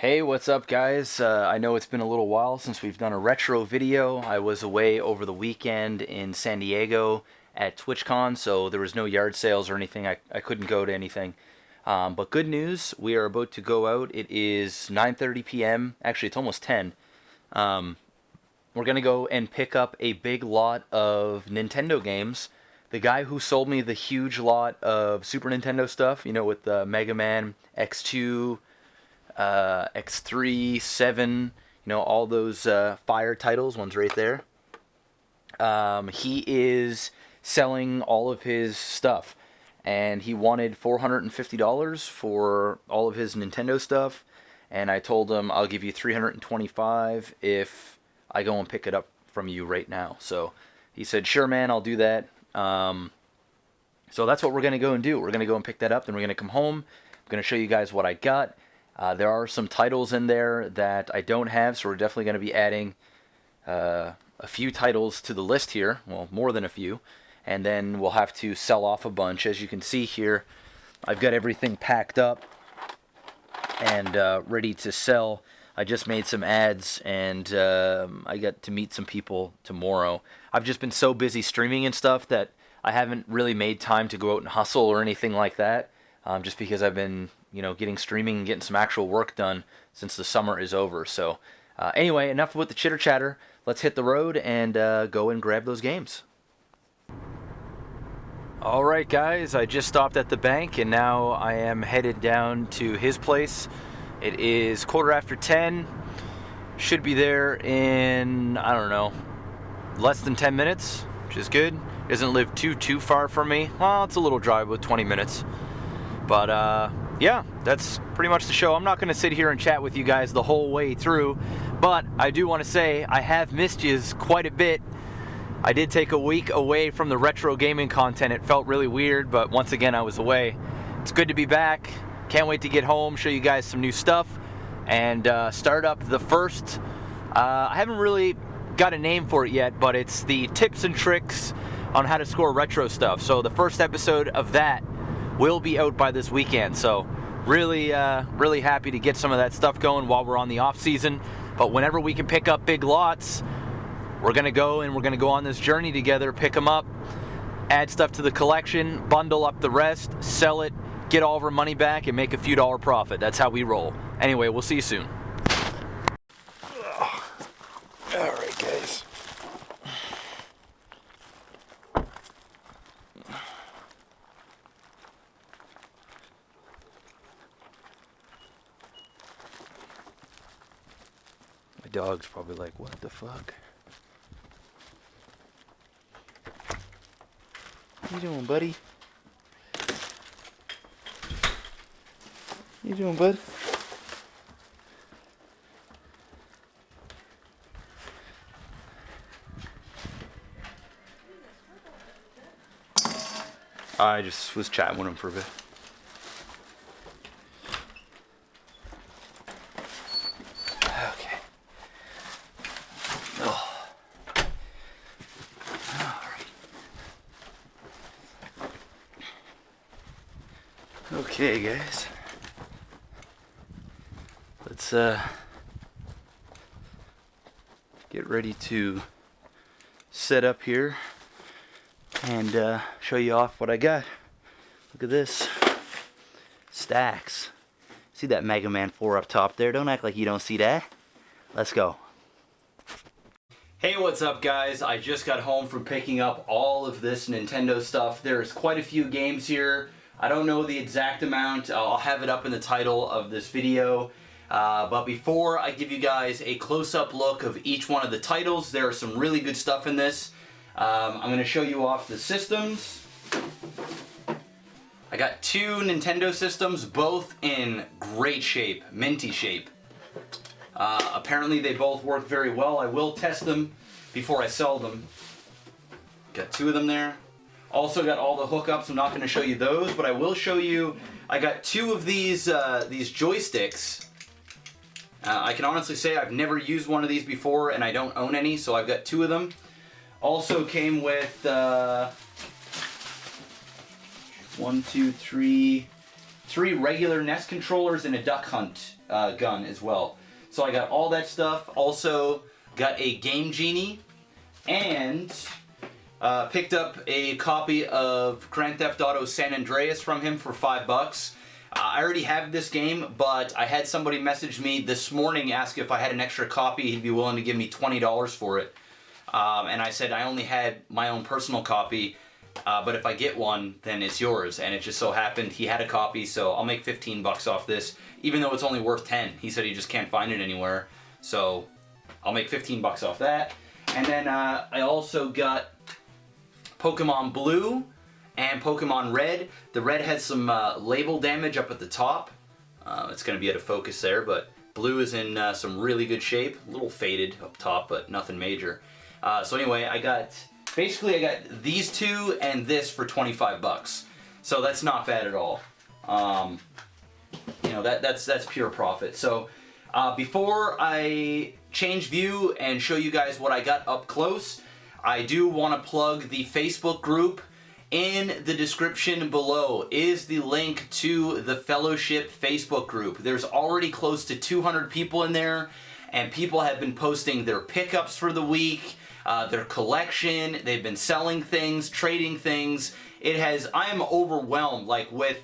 Hey, what's up guys? I know it's been a little while since we've done a retro video. I was away over the weekend in San Diego at TwitchCon, so there was no yard sales or anything. I couldn't go to anything. But good news, we are about to go out. It is 9:30 p.m. Actually, it's almost 10. We're going to go and pick up a big lot of Nintendo games. The guy who sold me the huge lot of Super Nintendo stuff, you know, with the Mega Man, X2, X3, 7, you know, all those fire titles, one's right there. He is selling all of his stuff, and he wanted $450 for all of his Nintendo stuff, and I told him I'll give you $325 if I go and pick it up from you right now. So he said, sure man, I'll do that. So that's what we're going to go and do. We're going to go and pick that up, then we're going to come home. I'm going to show you guys what I got. There are some titles in there that I don't have, so we're definitely going to be adding a few titles to the list here. Well, more than a few. And then we'll have to sell off a bunch. As you can see here, I've got everything packed up and ready to sell. I just made some ads, and I got to meet some people tomorrow. I've just been so busy streaming and stuff that I haven't really made time to go out and hustle or anything like that, just because I've been, you know, getting streaming and getting some actual work done since the summer is over. So anyway, enough with the chitter chatter. Let's hit the road and go and grab those games. Alright guys, I just stopped at the bank and now I am headed down to his place. It is 10:15. Should be there in, I don't know, less than 10 minutes, which is good. Doesn't live too far from me. Well, it's a little drive with 20 minutes. But yeah, that's pretty much the show. I'm not going to sit here and chat with you guys the whole way through, but I do want to say I have missed yous quite a bit. I did take a week away from the retro gaming content. It felt really weird, but once again I was away. It's good to be back. Can't wait to get home, show you guys some new stuff, and start up the first, I haven't really got a name for it yet, but it's the tips and tricks on how to score retro stuff. So the first episode of that will be out by this weekend. So really happy to get some of that stuff going while we're on the off season. But whenever we can pick up big lots, we're gonna go on this journey together, pick them up, add stuff to the collection, bundle up the rest, sell it, get all of our money back, and make a few dollar profit. That's how we roll. Anyway, we'll see you soon. Alright guys. My dog's probably like, what the fuck? What you doing, buddy? What you doing, bud? I just was chatting with him for a bit. Okay. Oh. Alright. Okay, guys. Let's get ready to set up here and show you off what I got. Look at this. Stacks. See that Mega Man 4 up top there? Don't act like you don't see that. Let's go. Hey, what's up guys? I just got home from picking up all of this Nintendo stuff. There's quite a few games here. I don't know the exact amount. I'll have it up in the title of this video. But before I give you guys a close-up look of each one of the titles, there are some really good stuff in this. I'm going to show you off the systems. I got two Nintendo systems, both in great shape, minty shape. Apparently they both work very well. I will test them before I sell them. Got two of them there. Also got all the hookups. I'm not going to show you those, but I will show you. I got two of these joysticks. I can honestly say I've never used one of these before, and I don't own any, so I've got two of them. Also came with 1, 2, 3, 3 regular NES controllers and a Duck Hunt gun as well. So I got all that stuff. Also got a Game Genie and picked up a copy of Grand Theft Auto San Andreas from him for $5. I already have this game, but I had somebody message me this morning, ask if I had an extra copy. He'd be willing to give me $20 for it. And I said I only had my own personal copy, but if I get one, then it's yours. And it just so happened he had a copy, so I'll make 15 bucks off this, even though it's only worth 10. He said he just can't find it anywhere, so I'll make 15 bucks off that. And then I also got Pokemon Blue and Pokemon Red. The red has some label damage up at the top. It's going to be out of focus there, but Blue is in some really good shape. A little faded up top, but nothing major. So anyway, I got these two and this for 25 bucks. So that's not bad at all. You know, that's pure profit. So before I change view and show you guys what I got up close, I do want to plug the Facebook group. In the description below is the link to the Fellowship Facebook group. There's already close to 200 people in there, and people have been posting their pickups for the week, their collection. They've been selling things, trading things. I am overwhelmed, like with,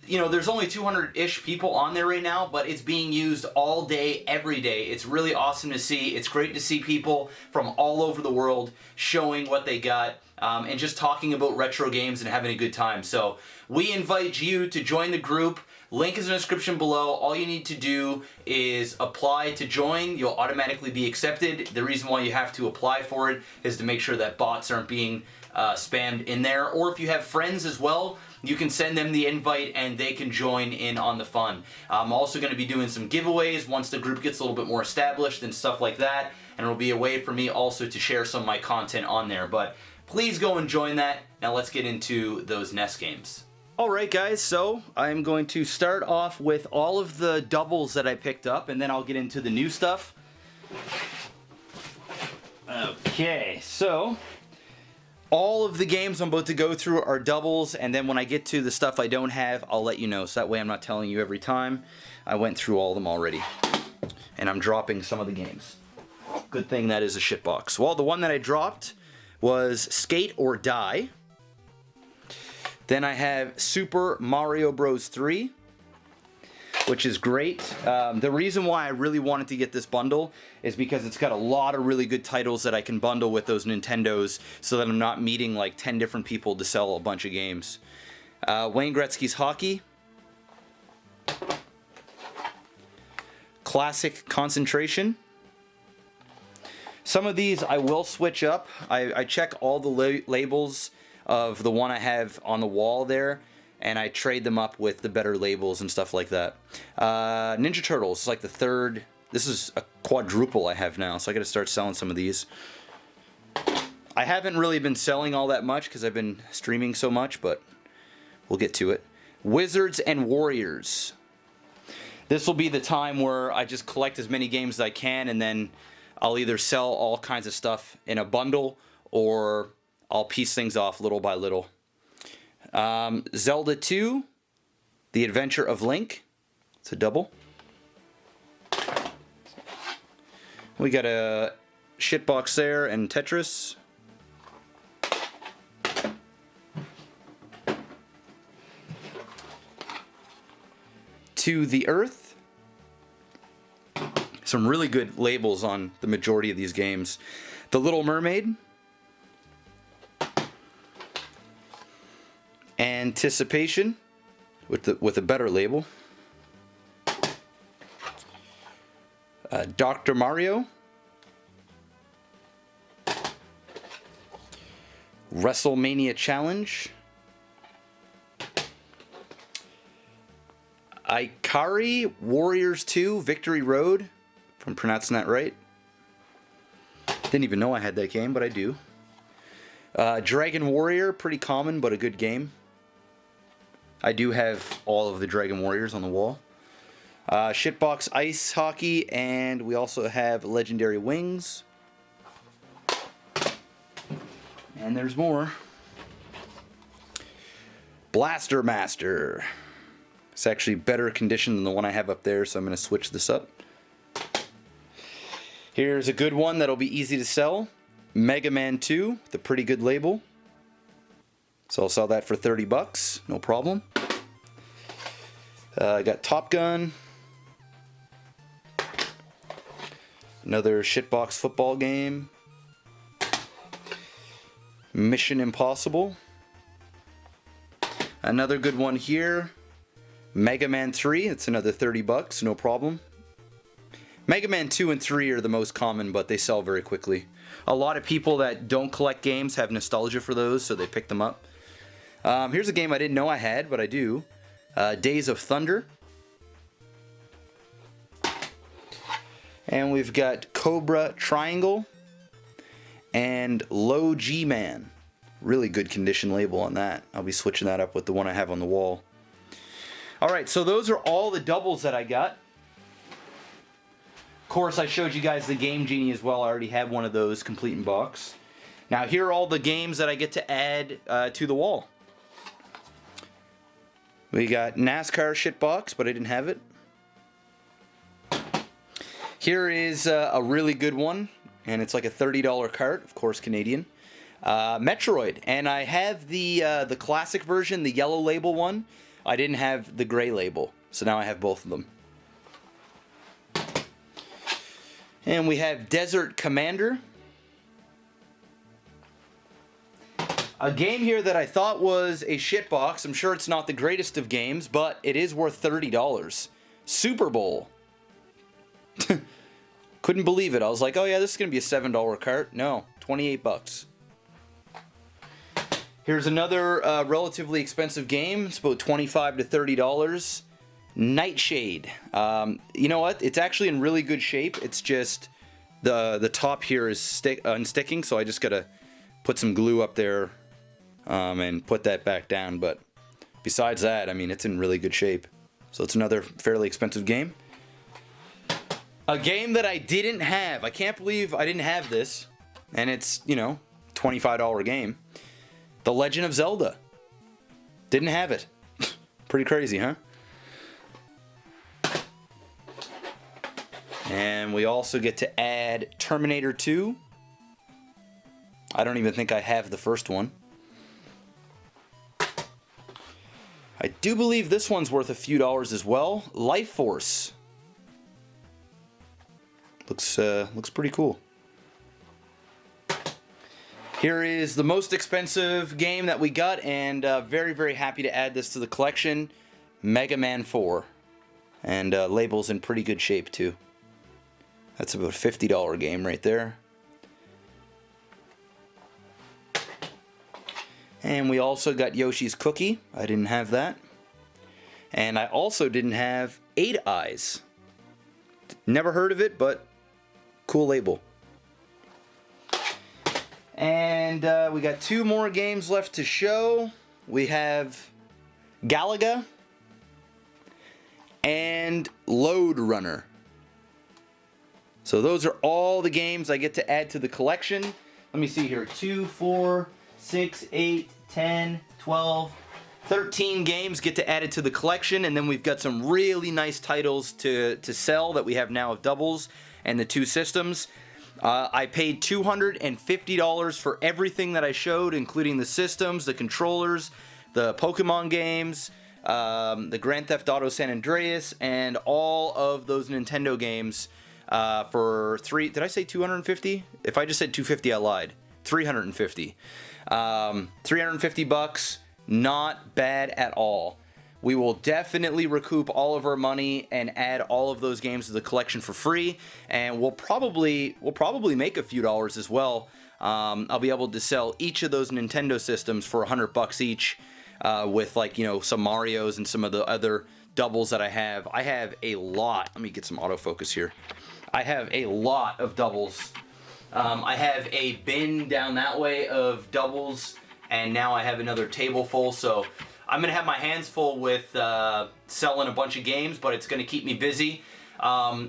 you know, there's only 200-ish people on there right now, but it's being used all day, every day. It's really awesome to see. It's great to see people from all over the world showing what they got and just talking about retro games and having a good time. So we invite you to join the group. Link is in the description below. All you need to do is apply to join. You'll automatically be accepted. The reason why you have to apply for it is to make sure that bots aren't being spammed in there. Or if you have friends as well, you can send them the invite and they can join in on the fun. I'm also going to be doing some giveaways once the group gets a little bit more established and stuff like that. And it'll be a way for me also to share some of my content on there. But please go and join that. Now let's get into those NES games. Alright guys, so I'm going to start off with all of the doubles that I picked up, and then I'll get into the new stuff. Okay, so all of the games I'm about to go through are doubles, and then when I get to the stuff I don't have, I'll let you know, so that way I'm not telling you every time. I went through all of them already, and I'm dropping some of the games. Good thing that is a shitbox. Well, the one that I dropped was Skate or Die. Then I have Super Mario Bros. 3, which is great. The reason why I really wanted to get this bundle is because it's got a lot of really good titles that I can bundle with those Nintendos so that I'm not meeting like 10 different people to sell a bunch of games. Wayne Gretzky's Hockey. Classic Concentration. Some of these I will switch up. I check all the labels of the one I have on the wall there, and I trade them up with the better labels and stuff like that. Ninja Turtles is like the third. This is a quadruple I have now, so I gotta start selling some of these. I haven't really been selling all that much because I've been streaming so much, but we'll get to it. Wizards and Warriors. This will be the time where I just collect as many games as I can, and then I'll either sell all kinds of stuff in a bundle, or I'll piece things off little by little. Zelda 2, The Adventure of Link. It's a double. We got a shitbox there and Tetris. To the Earth. Some really good labels on the majority of these games. The Little Mermaid. Anticipation with a better label. Dr. Mario. WrestleMania Challenge. Ikari Warriors 2 Victory Road, if I'm pronouncing that right. Didn't even know I had that game, but I do. Dragon Warrior, pretty common, but a good game. I do have all of the Dragon Warriors on the wall. Shitbox Ice Hockey, and we also have Legendary Wings. And there's more. Blaster Master. It's actually better condition than the one I have up there, so I'm going to switch this up. Here's a good one that'll be easy to sell. MegaMan 2, with a pretty good label. So I'll sell that for 30 bucks, no problem. I got Top Gun. Another shitbox football game. Mission Impossible. Another good one here. MegaMan 3, it's another 30 bucks, no problem. MegaMan 2 and 3 are the most common, but they sell very quickly. A lot of people that don't collect games have nostalgia for those, so they pick them up. Here's a game I didn't know I had, but I do. Days of Thunder. And we've got Cobra Triangle and Low G-Man. Really good condition label on that. I'll be switching that up with the one I have on the wall. Alright, so those are all the doubles that I got. Of course, I showed you guys the Game Genie as well. I already have one of those complete in box. Now, here are all the games that I get to add to the wall. We got NASCAR shitbox, but I didn't have it. Here is a really good one, and it's like a $30 cart, of course Canadian. Metroid, and I have the classic version, the yellow label one. I didn't have the gray label, so now I have both of them. And we have Desert Commander. A game here that I thought was a shitbox. I'm sure it's not the greatest of games, but it is worth $30. Super Bowl. Couldn't believe it. I was like, oh yeah, this is going to be a $7 cart. No, 28 bucks. Here's another relatively expensive game. It's about $25 to $30. Nightshade. You know what? It's actually in really good shape. It's just the top here is unsticking, so I just gotta put some glue up there and put that back down. But besides that, I mean, it's in really good shape. So it's another fairly expensive game. A game that I didn't have. I can't believe I didn't have this. And it's, you know, $25 game. The Legend of Zelda. Didn't have it. Pretty crazy, huh? And we also get to add Terminator 2. I don't even think I have the first one. I do believe this one's worth a few dollars as well. Life Force. Looks pretty cool. Here is the most expensive game that we got, and very, very happy to add this to the collection. Mega Man 4. And label's in pretty good shape too. That's about a $50 game right there. And we also got Yoshi's Cookie. I didn't have that. And I also didn't have 8 Eyes. Never heard of it, but cool label. And we got 2 more games left to show. We have Galaga and Load Runner. So those are all the games I get to add to the collection. Let me see here. 2, 4, 6, 8, 10, 12, 13 games get to add it to the collection. And then we've got some really nice titles to sell that we have now of doubles and the 2 systems. I paid $250 for everything that I showed, including the systems, the controllers, the Pokemon games, the Grand Theft Auto San Andreas, and all of those Nintendo games for did I say 250? If I just said 250, I lied. 350. 350 bucks, not bad at all. We will definitely recoup all of our money and add all of those games to the collection for free, and we'll probably make a few dollars as well. I'll be able to sell each of those Nintendo systems for 100 bucks each, with, like, you know, some Marios and some of the other doubles that I have. I have a lot. Let me get some autofocus here. I have a lot of doubles. I have a bin down that way of doubles, and now I have another table full, so I'm going to have my hands full with selling a bunch of games, but it's going to keep me busy.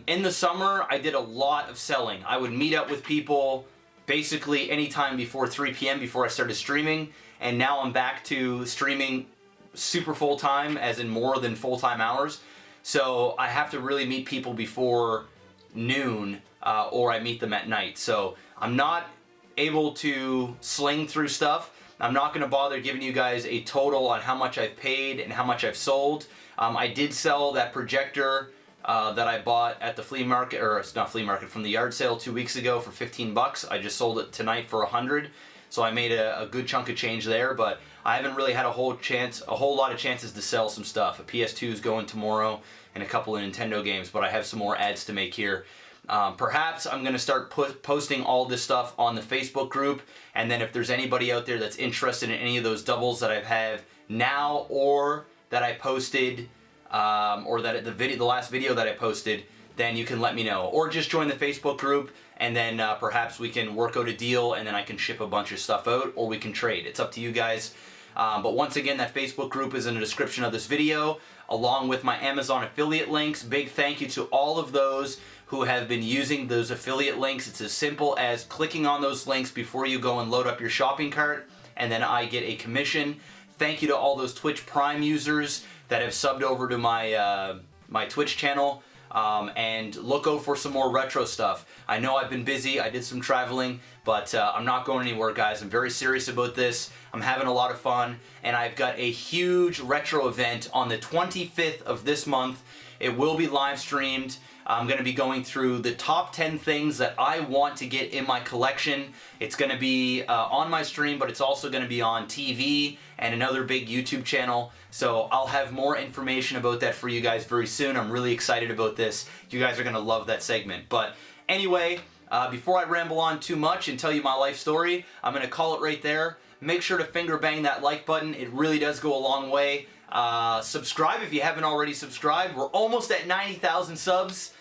In the summer, I did a lot of selling. I would meet up with people basically anytime before 3 p.m. before I started streaming, and now I'm back to streaming super full-time, as in more than full-time hours. So I have to really meet people before noon, or I meet them at night. So I'm not able to sling through stuff. I'm not going to bother giving you guys a total on how much I've paid and how much I've sold. I did sell that projector that I bought at the flea market, or it's not flea market, from the yard sale 2 weeks ago for 15 bucks. I just sold it tonight for 100. So I made a good chunk of change there, but I haven't really had a whole lot of chances to sell some stuff. A PS2 is going tomorrow and a couple of Nintendo games, but I have some more ads to make here. Perhaps I'm going to start posting all this stuff on the Facebook group, and then if there's anybody out there that's interested in any of those doubles that I have now, or that I posted, or that the last video that I posted, then you can let me know. Or just join the Facebook group, and then perhaps we can work out a deal, and then I can ship a bunch of stuff out, or we can trade. It's up to you guys. But once again, that Facebook group is in the description of this video, along with my Amazon affiliate links. Big thank you to all of those who have been using those affiliate links. It's as simple as clicking on those links before you go and load up your shopping cart, and then I get a commission. Thank you to all those Twitch Prime users that have subbed over to my my Twitch channel. And look out for some more retro stuff. I know I've been busy, I did some traveling, but I'm not going anywhere, guys. I'm very serious about this. I'm having a lot of fun, and I've got a huge retro event on the 25th of this month. It will be live streamed. I'm going to be going through the top 10 things that I want to get in my collection. It's going to be on my stream, but it's also going to be on TV and another big YouTube channel. So I'll have more information about that for you guys very soon. I'm really excited about this. You guys are going to love that segment. But anyway, before I ramble on too much and tell you my life story, I'm going to call it right there. Make sure to finger bang that like button. It really does go a long way. Subscribe if you haven't already subscribed. We're almost at 90,000 subs.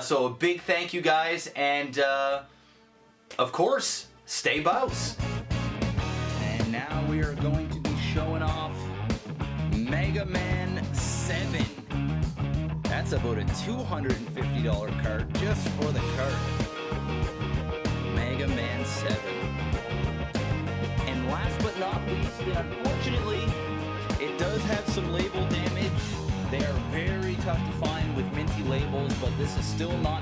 So a big thank you, guys. And, of course, stay bouse. And now we are going to be showing off Mega Man 7. That's about a $250 cart just for the cart. Mega Man 7. And last but not least, unfortunately, it does have some label damage. They are very tough to find with minty labels, but this is still not